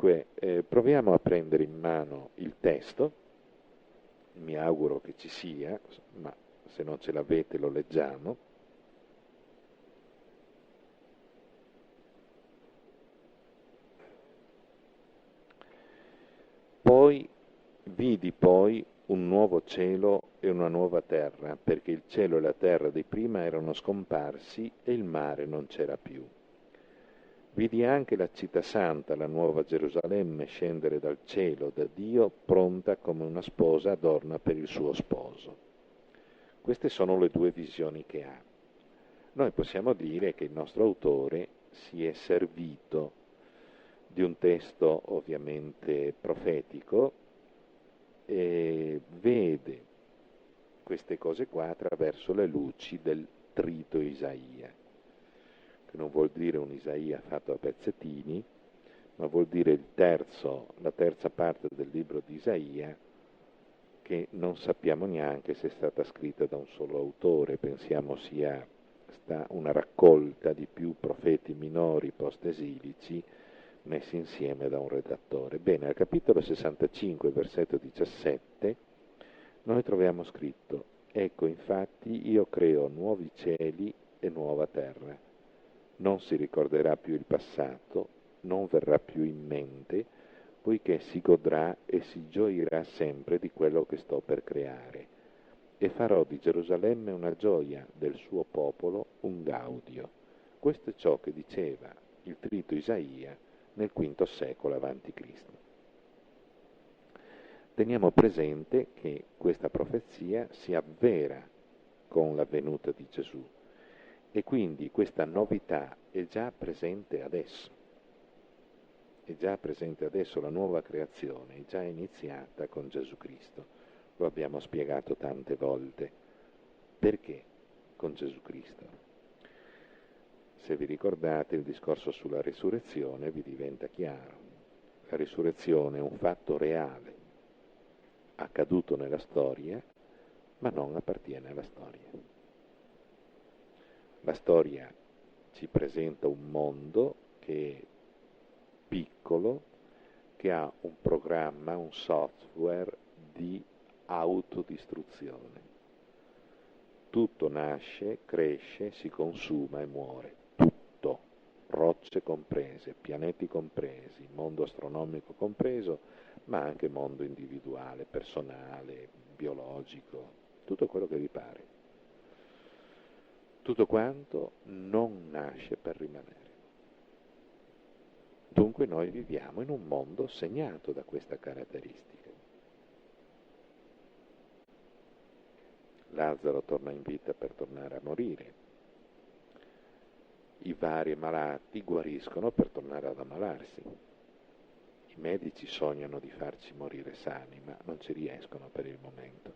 Dunque, proviamo a prendere in mano il testo, mi auguro che ci sia, ma se non ce l'avete lo leggiamo. Poi vidi poi un nuovo cielo e una nuova terra, perché il cielo e la terra di prima erano scomparsi e il mare non c'era più. Vidi anche la città santa, la nuova Gerusalemme, scendere dal cielo da Dio, pronta come una sposa adorna per il suo sposo. Queste sono le due visioni che ha. Noi possiamo dire che il nostro autore si è servito di un testo ovviamente profetico e vede queste cose qua attraverso le luci del trito Isaia, che non vuol dire un Isaia fatto a pezzettini, ma vuol dire la terza parte del libro di Isaia, che non sappiamo neanche se è stata scritta da un solo autore, pensiamo sia una raccolta di più profeti minori post-esilici messi insieme da un redattore. Bene, al capitolo 65, versetto 17, noi troviamo scritto: ecco, infatti io creo nuovi cieli e nuova terra. Non si ricorderà più il passato, non verrà più in mente, poiché si godrà e si gioirà sempre di quello che sto per creare. E farò di Gerusalemme una gioia, del suo popolo un gaudio. Questo è ciò che diceva il trito Isaia nel V secolo avanti Cristo. Teniamo presente che questa profezia si avvera con la venuta di Gesù e quindi questa novità è già presente adesso. È già presente adesso, la nuova creazione è già iniziata con Gesù Cristo. Lo abbiamo spiegato tante volte. Perché con Gesù Cristo? Se vi ricordate il discorso sulla risurrezione vi diventa chiaro. La risurrezione è un fatto reale, accaduto nella storia, ma non appartiene alla storia. La storia ci presenta un mondo che è piccolo, che ha un programma, un software di autodistruzione. Tutto nasce, cresce, si consuma e muore. Tutto. Rocce comprese, pianeti compresi, mondo astronomico compreso, ma anche mondo individuale, personale, biologico, tutto quello che vi pare. Tutto quanto non nasce per rimanere. Dunque noi viviamo in un mondo segnato da questa caratteristica. Lazzaro torna in vita per tornare a morire. I vari malati guariscono per tornare ad ammalarsi. I medici sognano di farci morire sani, ma non ci riescono per il momento.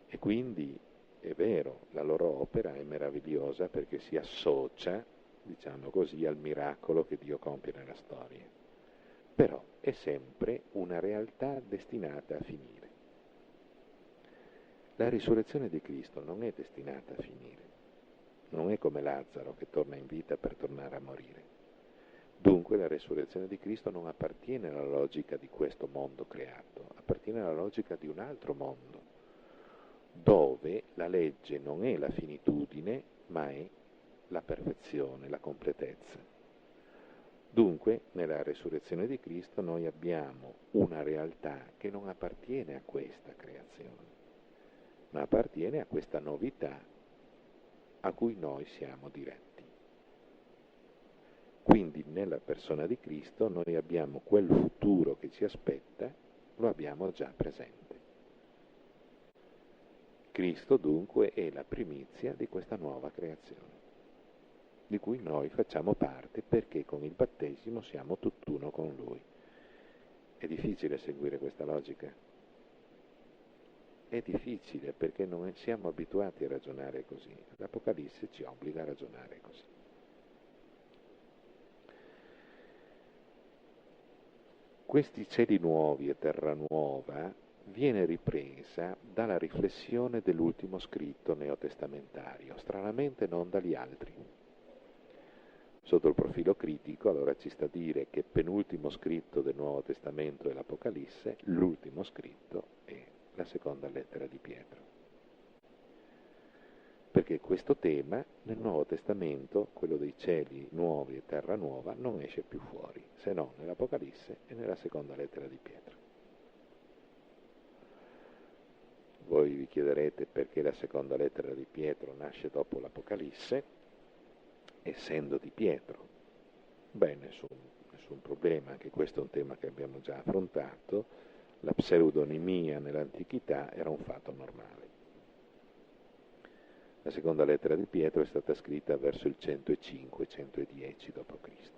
E quindi è vero, la loro opera è meravigliosa perché si associa, diciamo così, al miracolo che Dio compie nella storia. Però è sempre una realtà destinata a finire. La risurrezione di Cristo non è destinata a finire. Non è come Lazzaro che torna in vita per tornare a morire. Dunque la risurrezione di Cristo non appartiene alla logica di questo mondo creato, appartiene alla logica di un altro mondo, dove la legge non è la finitudine, ma è la perfezione, la completezza. Dunque, nella risurrezione di Cristo noi abbiamo una realtà che non appartiene a questa creazione, ma appartiene a questa novità a cui noi siamo diretti. Quindi nella persona di Cristo noi abbiamo quel futuro che ci aspetta, lo abbiamo già presente. Cristo dunque è la primizia di questa nuova creazione, di cui noi facciamo parte perché con il battesimo siamo tutt'uno con Lui. È difficile seguire questa logica? È difficile perché non siamo abituati a ragionare così. L'Apocalisse ci obbliga a ragionare così. Questi cieli nuovi e terra nuova viene ripresa dalla riflessione dell'ultimo scritto neotestamentario, stranamente non dagli altri. Sotto il profilo critico, allora ci sta a dire che penultimo scritto del Nuovo Testamento è l'Apocalisse, l'ultimo scritto è la seconda lettera di Pietro. Perché questo tema nel Nuovo Testamento, quello dei cieli nuovi e terra nuova, non esce più fuori, se non nell'Apocalisse e nella seconda lettera di Pietro. Voi vi chiederete perché la seconda lettera di Pietro nasce dopo l'Apocalisse, essendo di Pietro. Beh, nessun problema, anche questo è un tema che abbiamo già affrontato. La pseudonimia nell'antichità era un fatto normale. La seconda lettera di Pietro è stata scritta verso il 105-110 d.C.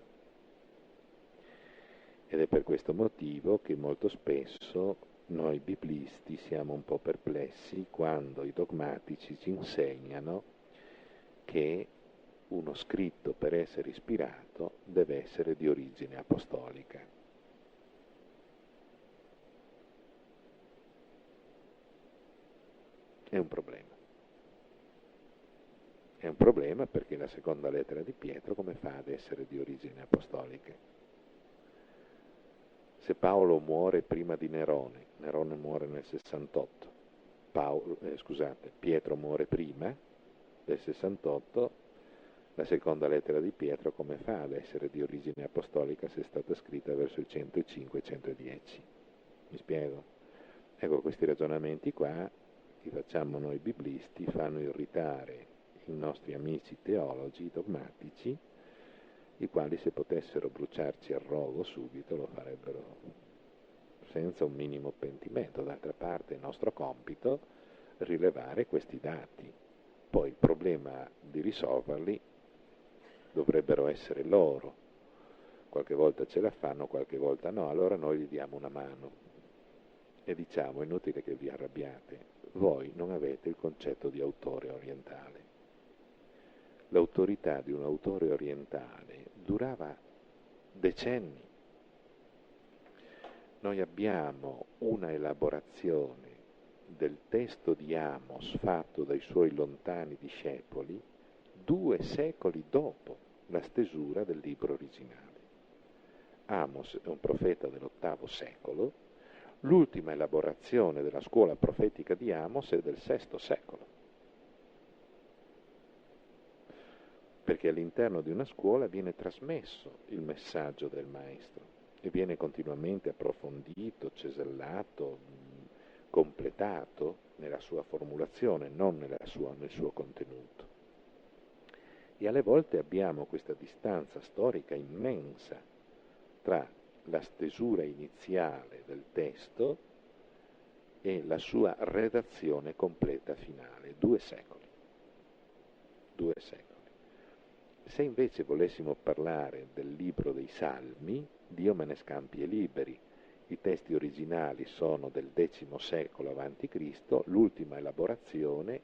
Ed è per questo motivo che molto spesso noi biblisti siamo un po' perplessi quando i dogmatici ci insegnano che uno scritto per essere ispirato deve essere di origine apostolica. È un problema. È un problema perché la seconda lettera di Pietro come fa ad essere di origine apostolica? Se Paolo muore prima di Nerone, Nerone muore nel 68, Pietro muore prima del 68, la seconda lettera di Pietro come fa ad essere di origine apostolica se è stata scritta verso il 105-110? Mi spiego? Ecco, questi ragionamenti qua li facciamo noi biblisti, fanno irritare i nostri amici teologi dogmatici, i quali se potessero bruciarci al rogo subito lo farebbero senza un minimo pentimento. D'altra parte è nostro compito rilevare questi dati, poi il problema di risolverli dovrebbero essere loro. Qualche volta ce la fanno, qualche volta no, allora noi gli diamo una mano e diciamo: è inutile che vi arrabbiate, voi non avete il concetto di autore orientale. L'autorità di un autore orientale durava decenni. Noi abbiamo una elaborazione del testo di Amos fatto dai suoi lontani discepoli 2 secoli dopo la stesura del libro originale. Amos è un profeta dell'VIII secolo, l'ultima elaborazione della scuola profetica di Amos è del VI secolo. Perché all'interno di una scuola viene trasmesso il messaggio del maestro e viene continuamente approfondito, cesellato, completato nella sua formulazione, non nel suo contenuto. E alle volte abbiamo questa distanza storica immensa tra la stesura iniziale del testo e la sua redazione completa finale, 2 secoli. 2 secoli. Se invece volessimo parlare del libro dei Salmi, Dio me ne scampi e liberi. I testi originali sono del X secolo a.C., l'ultima elaborazione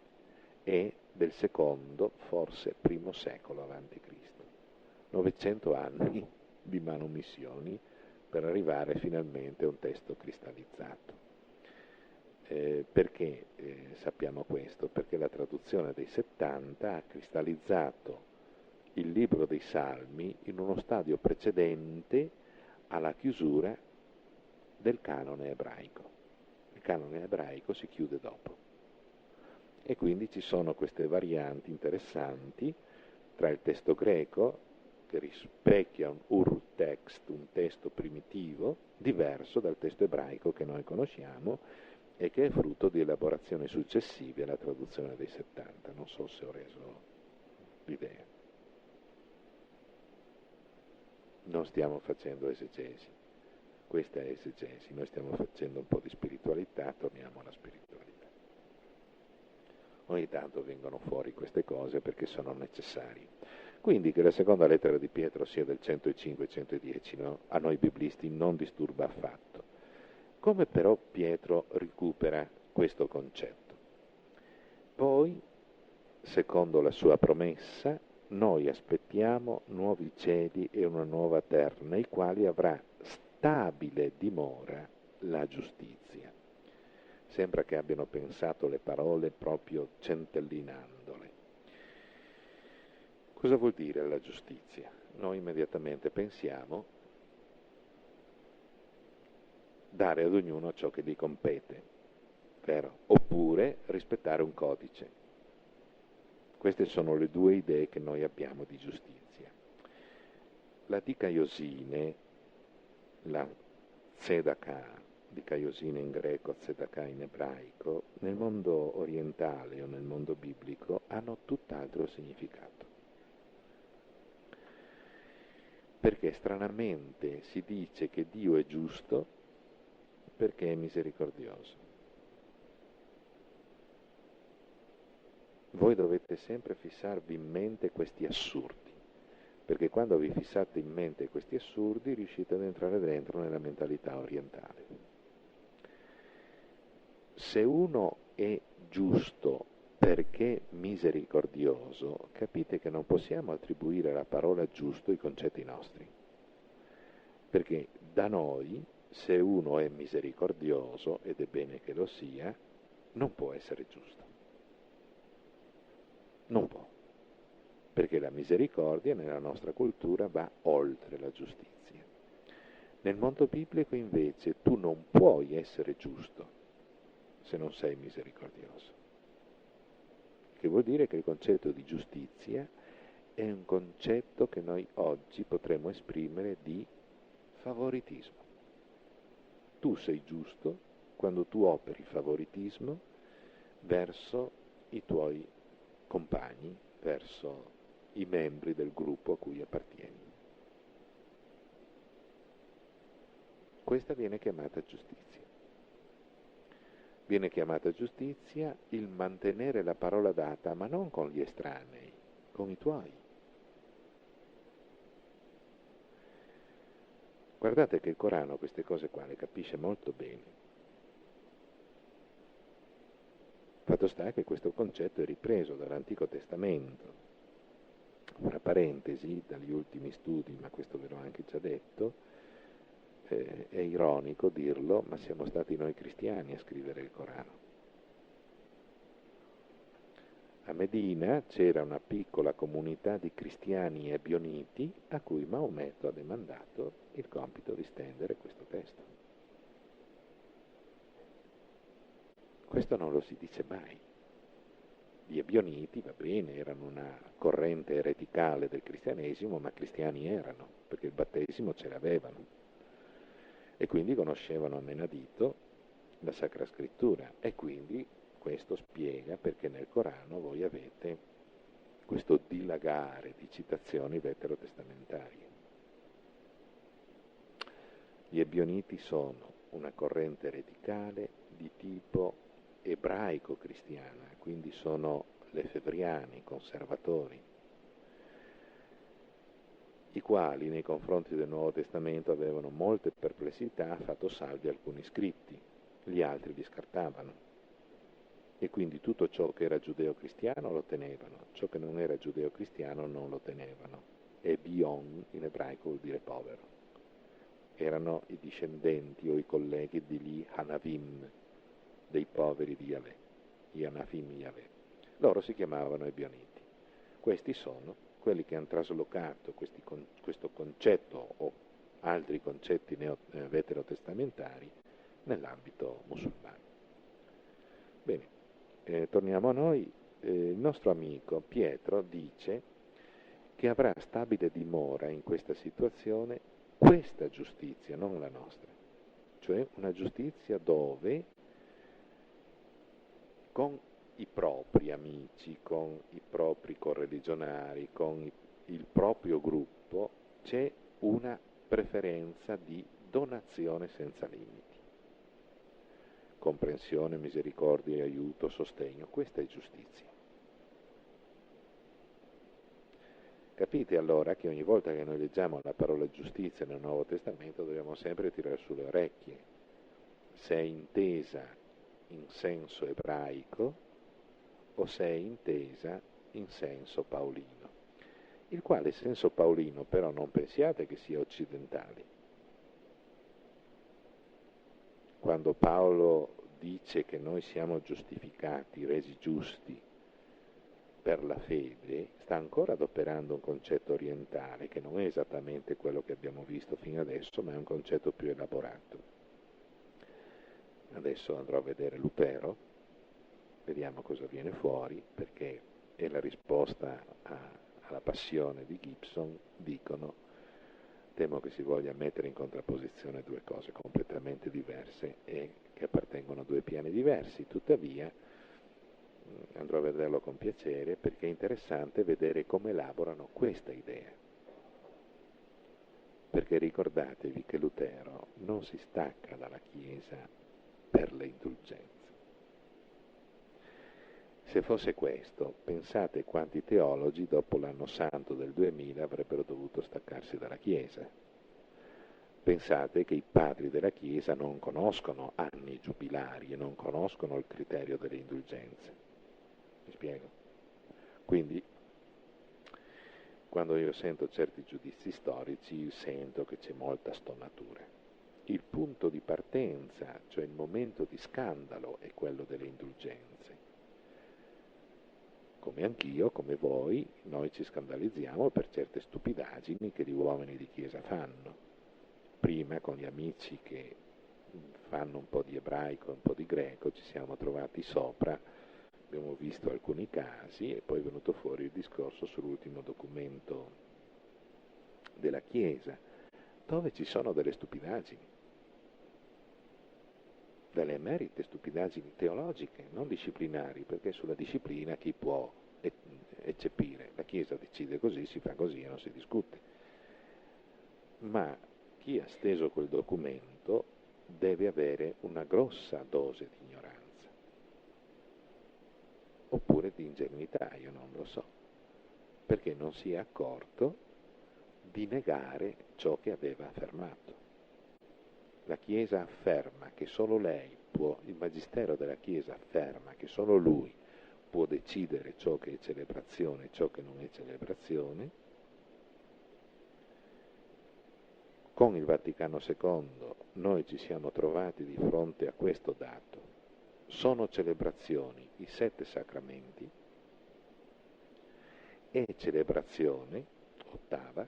è del secondo, forse primo secolo a.C. 900 anni di manomissioni per arrivare finalmente a un testo cristallizzato. Perché sappiamo questo? Perché la traduzione dei 70 ha cristallizzato il libro dei Salmi in uno stadio precedente alla chiusura del canone ebraico. Il canone ebraico si chiude dopo. E quindi ci sono queste varianti interessanti tra il testo greco, che rispecchia un ur-text, un testo primitivo, diverso dal testo ebraico che noi conosciamo e che è frutto di elaborazioni successive alla traduzione dei 70. Non so se ho reso l'idea. Non stiamo facendo esegesi, questa è esegesi, noi stiamo facendo un po' di spiritualità, torniamo alla spiritualità. Ogni tanto vengono fuori queste cose perché sono necessarie. Quindi che la seconda lettera di Pietro sia del 105-110, no? A noi biblisti non disturba affatto. Come però Pietro recupera questo concetto? Poi, secondo la sua promessa, noi aspettiamo nuovi cieli e una nuova terra, nei quali avrà stabile dimora la giustizia. Sembra che abbiano pensato le parole proprio centellinandole. Cosa vuol dire la giustizia? noi immediatamente pensiamo dare ad ognuno ciò che gli compete, vero? Oppure rispettare un codice. Queste sono le due idee che noi abbiamo di giustizia. La dikaiosine, la tzedakah, dikaiosine in greco, tzedakah in ebraico, nel mondo orientale o nel mondo biblico hanno tutt'altro significato. Perché stranamente si dice che Dio è giusto perché è misericordioso. Voi dovete sempre fissarvi in mente questi assurdi, perché quando vi fissate in mente questi assurdi riuscite ad entrare dentro nella mentalità orientale. Se uno è giusto perché misericordioso, capite che non possiamo attribuire alla parola giusto i concetti nostri, perché da noi, se uno è misericordioso, ed è bene che lo sia, non può essere giusto. Non può, perché la misericordia nella nostra cultura va oltre la giustizia. Nel mondo biblico invece tu non puoi essere giusto se non sei misericordioso, che vuol dire che il concetto di giustizia è un concetto che noi oggi potremmo esprimere di favoritismo. Tu sei giusto quando tu operi favoritismo verso i tuoi compagni, verso i membri del gruppo a cui appartieni. Questa viene chiamata giustizia. Viene chiamata giustizia il mantenere la parola data, ma non con gli estranei, con i tuoi. Guardate che il Corano queste cose qua le capisce molto bene. Fatto sta che questo concetto è ripreso dall'Antico Testamento. Fra parentesi, dagli ultimi studi, ma questo ve l'ho anche già detto, è ironico dirlo, ma siamo stati noi cristiani a scrivere il Corano. A Medina c'era una piccola comunità di cristiani ebioniti a cui Maometto ha demandato il compito di stendere questo testo. Questo non lo si dice mai. Gli ebioniti, va bene, erano una corrente ereticale del cristianesimo, ma cristiani erano, perché il battesimo ce l'avevano. E quindi conoscevano a menadito la Sacra Scrittura, e quindi questo spiega perché nel Corano voi avete questo dilagare di citazioni veterotestamentarie. Gli ebioniti sono una corrente ereticale di tipo ebraico-cristiana, quindi sono lefebvriani, conservatori, i quali nei confronti del Nuovo Testamento avevano molte perplessità, fatto salvi alcuni scritti, gli altri li scartavano. E quindi tutto ciò che era giudeo-cristiano lo tenevano, ciò che non era giudeo-cristiano non lo tenevano. E bion in ebraico vuol dire povero. Erano i discendenti o i colleghi degli Hanavim, dei poveri di Yahweh, gli Hanavim Yahweh. Loro si chiamavano ebioniti. Questi sono quelli che hanno traslocato questo concetto o altri concetti veterotestamentari nell'ambito musulmano. Bene. Torniamo a noi, il nostro amico Pietro dice che avrà stabile dimora in questa situazione questa giustizia, non la nostra, cioè una giustizia dove con i propri amici, con i propri correligionari, con il proprio gruppo c'è una preferenza di donazione senza limiti. Comprensione, misericordia, aiuto, sostegno, questa è giustizia. Capite allora che ogni volta che noi leggiamo la parola giustizia nel Nuovo Testamento dobbiamo sempre tirare sulle orecchie, se è intesa in senso ebraico o se è intesa in senso paolino, il quale senso paolino però non pensiate che sia occidentale. Quando Paolo dice che noi siamo giustificati, resi giusti, per la fede sta ancora adoperando un concetto orientale che non è esattamente quello che abbiamo visto fino adesso, ma è un concetto più elaborato. Adesso andrò a vedere Lutero, vediamo cosa viene fuori, perché è la risposta alla passione di Gibson, dicono. Temo che si voglia mettere in contrapposizione due cose completamente diverse e che appartengono a due piani diversi. Tuttavia andrò a vederlo con piacere perché è interessante vedere come elaborano questa idea. Perché ricordatevi che Lutero non si stacca dalla Chiesa per le indulgenze. Se fosse questo, pensate quanti teologi dopo l'anno santo del 2000 avrebbero dovuto staccarsi dalla Chiesa. Pensate che i padri della Chiesa non conoscono anni giubilari e non conoscono il criterio delle indulgenze. Mi spiego? Quindi, quando io sento certi giudizi storici, sento che c'è molta stonatura. Il punto di partenza, cioè il momento di scandalo, è quello delle indulgenze. Come anch'io, come voi, noi ci scandalizziamo per certe stupidaggini che gli uomini di Chiesa fanno. Prima, con gli amici che fanno un po' di ebraico e un po' di greco, ci siamo trovati sopra, abbiamo visto alcuni casi e poi è venuto fuori il discorso sull'ultimo documento della Chiesa, dove ci sono delle stupidaggini, delle emerite stupidaggini teologiche, non disciplinari, perché sulla disciplina chi può eccepire? La Chiesa decide così, si fa così e non si discute. Ma chi ha steso quel documento deve avere una grossa dose di ignoranza, oppure di ingenuità, io non lo so, perché non si è accorto di negare ciò che aveva affermato. La Chiesa afferma che solo lei può, il Magistero della Chiesa afferma che solo lui può decidere ciò che è celebrazione e ciò che non è celebrazione. Con il Vaticano II noi ci siamo trovati di fronte a questo dato. Sono celebrazioni i 7 sacramenti e celebrazione, ottava,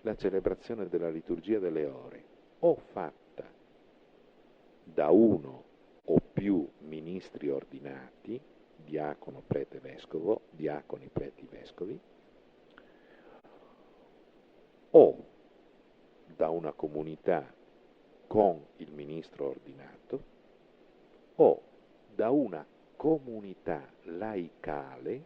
la celebrazione della liturgia delle ore, o fatta da uno o più ministri ordinati, diacono, prete, vescovo, diaconi, preti, vescovi, o da una comunità con il ministro ordinato, o da una comunità laicale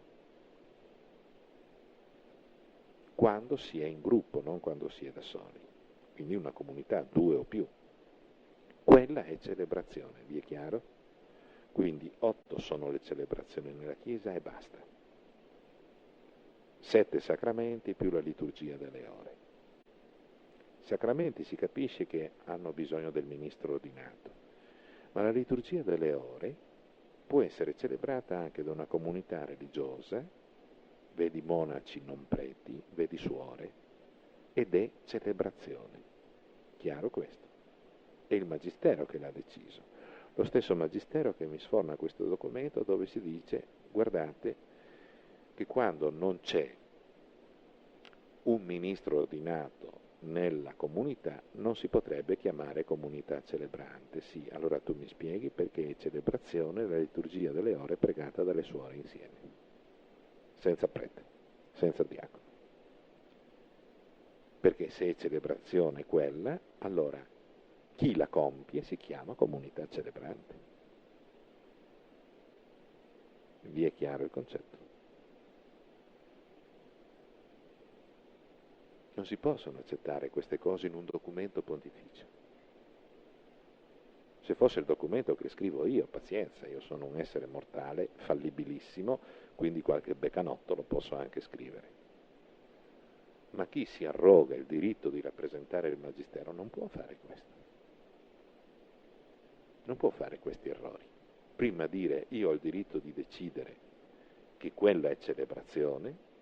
quando si è in gruppo, non quando si è da soli. Quindi una comunità, 2 o più. Quella è celebrazione, vi è chiaro? Quindi 8 sono le celebrazioni nella Chiesa e basta. 7 sacramenti più la liturgia delle ore. I sacramenti si capisce che hanno bisogno del ministro ordinato, ma la liturgia delle ore può essere celebrata anche da una comunità religiosa, vedi monaci non preti, vedi suore, ed è celebrazione. Chiaro questo? È il Magistero che l'ha deciso. Lo stesso Magistero che mi sforna questo documento dove si dice, guardate, che quando non c'è un ministro ordinato nella comunità non si potrebbe chiamare comunità celebrante. Sì, allora tu mi spieghi perché è celebrazione la liturgia delle ore pregata dalle suore insieme, senza prete, senza diacono. Perché se è celebrazione quella, allora chi la compie si chiama comunità celebrante. Vi è chiaro il concetto? Non si possono accettare queste cose in un documento pontificio. Se fosse il documento che scrivo io, pazienza, io sono un essere mortale, fallibilissimo, quindi qualche beccanotto lo posso anche scrivere. Ma chi si arroga il diritto di rappresentare il Magistero non può fare questo. Non può fare questi errori. Prima dire io ho il diritto di decidere che quella è celebrazione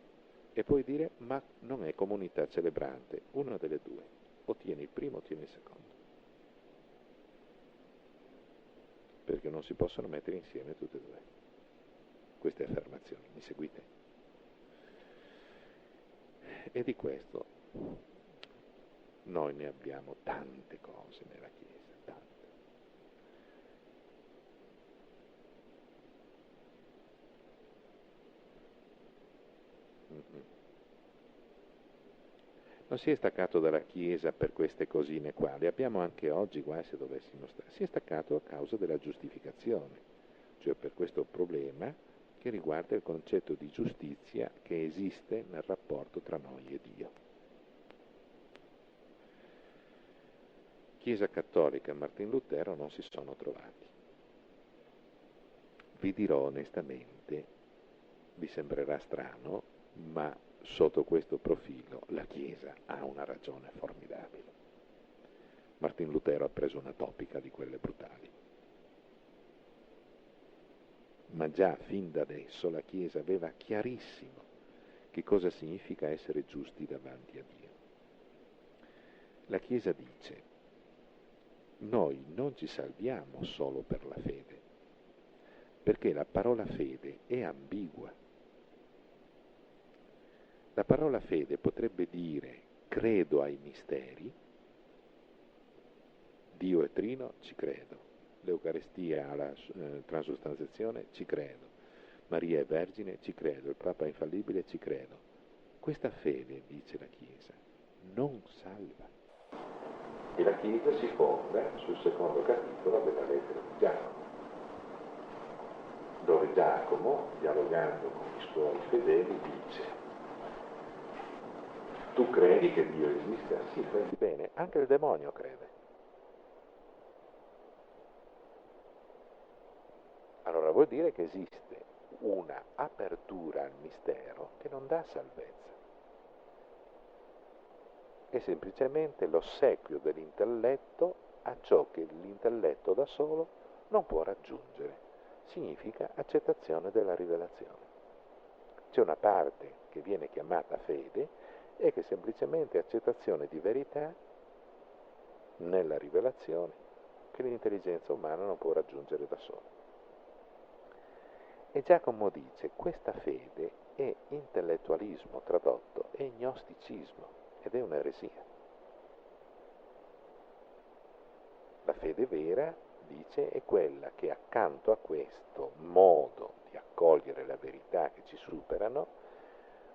e poi dire ma non è comunità celebrante, una delle due, o tieni il primo o tieni il secondo. Perché non si possono mettere insieme tutte e due queste affermazioni, mi seguite? E di questo noi ne abbiamo tante cose nella Chiesa, tante. Mm-mm. Non si è staccato dalla Chiesa per queste cosine qua, le abbiamo anche oggi qua se dovessimo stare. Si è staccato a causa della giustificazione, cioè per questo problema che riguarda il concetto di giustizia che esiste nel rapporto tra noi e Dio. Chiesa Cattolica e Martin Lutero non si sono trovati. Vi dirò onestamente, vi sembrerà strano, ma sotto questo profilo la Chiesa ha una ragione formidabile. Martin Lutero ha preso una topica di quelle brutali. Ma già fin da adesso la Chiesa aveva chiarissimo che cosa significa essere giusti davanti a Dio. La Chiesa dice: noi non ci salviamo solo per la fede, perché la parola fede è ambigua. La parola fede potrebbe dire credo ai misteri, Dio è trino, ci credo, l'Eucaristia alla transustanziazione, ci credo, Maria è vergine, ci credo, il Papa è infallibile, ci credo. Questa fede, dice la Chiesa, non salva. E la Chiesa si fonda sul secondo capitolo della lettera di Giacomo, dove Giacomo, dialogando con i suoi fedeli, dice: tu credi che Dio esista? Sì, credi bene, anche il demonio crede. Allora vuol dire che esiste una apertura al mistero che non dà salvezza. È semplicemente l'ossequio dell'intelletto a ciò che l'intelletto da solo non può raggiungere. Significa accettazione della rivelazione. C'è una parte che viene chiamata fede e che è semplicemente accettazione di verità nella rivelazione che l'intelligenza umana non può raggiungere da sola. E Giacomo dice: questa fede è intellettualismo tradotto, è gnosticismo ed è un'eresia. La fede vera, dice, è quella che accanto a questo modo di accogliere la verità che ci superano,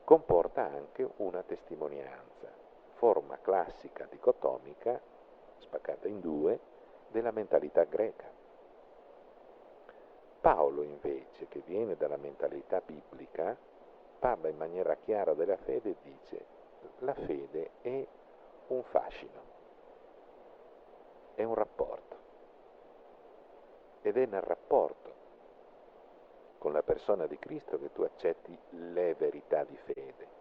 comporta anche una testimonianza, forma classica dicotomica, spaccata in due, della mentalità greca. Paolo invece, che viene dalla mentalità biblica, parla in maniera chiara della fede e dice: la fede è un fascino, è un rapporto, ed è nel rapporto con la persona di Cristo che tu accetti le verità di fede.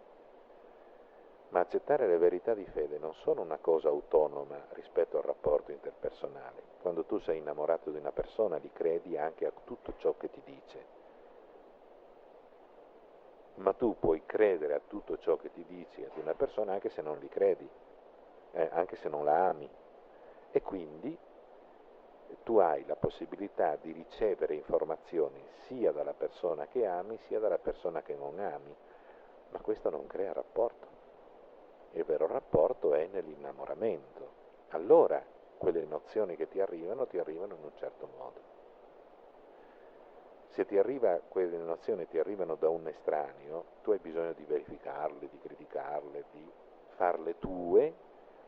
Ma accettare le verità di fede non sono una cosa autonoma rispetto al rapporto interpersonale. Quando tu sei innamorato di una persona, gli credi anche a tutto ciò che ti dice. Ma tu puoi credere a tutto ciò che ti dici ad una persona anche se non gli credi, anche se non la ami. E quindi tu hai la possibilità di ricevere informazioni sia dalla persona che ami, sia dalla persona che non ami. Ma questo non crea rapporto. Il vero rapporto è nell'innamoramento. Allora quelle nozioni che ti arrivano in un certo modo. Se quelle nozioni ti arrivano da un estraneo, tu hai bisogno di verificarle, di criticarle, di farle tue,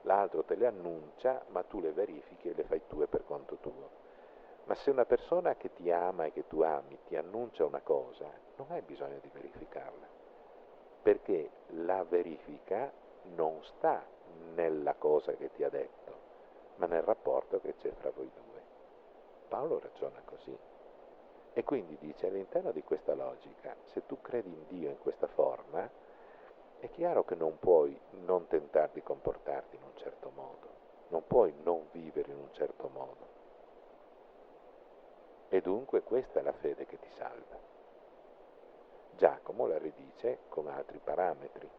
l'altro te le annuncia, ma tu le verifichi e le fai tue per conto tuo. Ma se una persona che ti ama e che tu ami ti annuncia una cosa, non hai bisogno di verificarla, perché la verifica non sta nella cosa che ti ha detto, ma nel rapporto che c'è fra voi due. Paolo ragiona così. E quindi dice, all'interno di questa logica, se tu credi in Dio in questa forma, è chiaro che non puoi non tentare di comportarti in un certo modo, non puoi non vivere in un certo modo. E dunque questa è la fede che ti salva. Giacomo la ridice con altri parametri,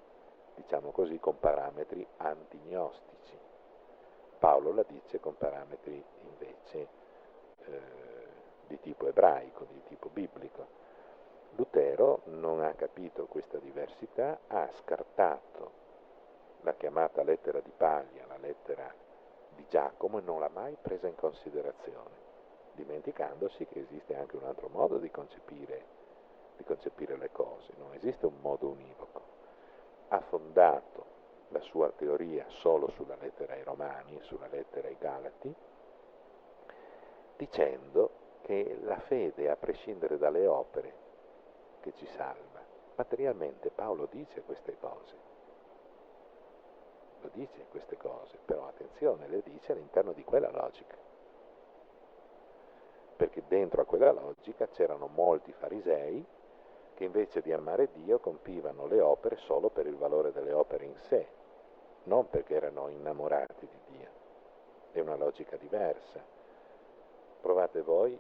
diciamo così, con parametri antignostici. Paolo la dice con parametri invece di tipo ebraico, di tipo biblico. Lutero non ha capito questa diversità, ha scartato la chiamata lettera di Paglia, la lettera di Giacomo, e non l'ha mai presa in considerazione, dimenticandosi che esiste anche un altro modo di concepire le cose, non esiste un modo univoco. Ha fondato la sua teoria solo sulla lettera ai Romani, sulla lettera ai Galati, dicendo che la fede, a prescindere dalle opere, che ci salva. Materialmente Paolo dice queste cose, lo dice queste cose, però attenzione, le dice all'interno di quella logica, perché dentro a quella logica c'erano molti farisei che invece di amare Dio compivano le opere solo per il valore delle opere in sé, non perché erano innamorati di Dio. È una logica diversa. Provate voi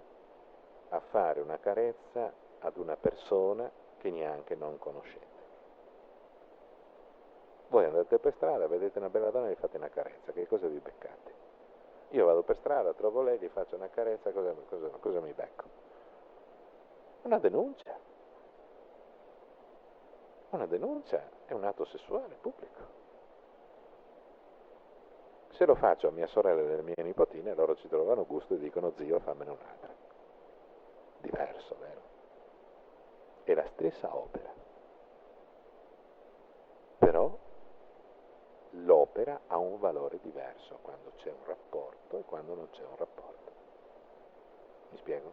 a fare una carezza ad una persona che neanche non conoscete. Voi andate per strada, vedete una bella donna e gli fate una carezza, che cosa vi beccate? Io vado per strada, trovo lei, gli faccio una carezza, cosa mi becco? Una denuncia. Una denuncia è un atto sessuale pubblico. Se lo faccio a mia sorella e alle mie nipotine, loro ci trovano gusto e dicono: zio, fammene un'altra. Diverso, vero? È la stessa opera. Però l'opera ha un valore diverso quando c'è un rapporto e quando non c'è un rapporto. Mi spiego?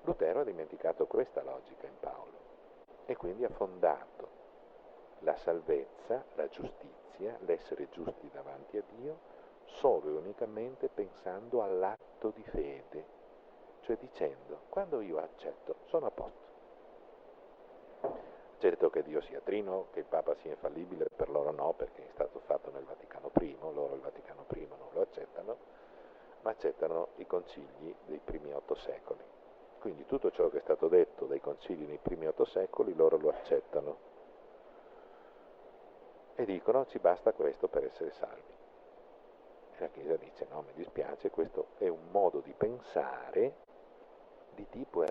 Lutero ha dimenticato questa logica in Paolo e quindi ha fondato la salvezza, la giustizia, l'essere giusti davanti a Dio solo e unicamente pensando all'atto di fede, cioè dicendo: quando io accetto sono a posto. Certo che Dio sia trino, che il Papa sia infallibile, per loro no, perché è stato fatto nel Vaticano I, loro il Vaticano I non lo accettano, ma accettano i concili dei primi 8 secoli. Quindi tutto ciò che è stato detto dai concili nei primi 8 secoli loro lo accettano e dicono: ci basta questo per essere salvi. E la Chiesa dice: no, mi dispiace, questo è un modo di pensare di tipo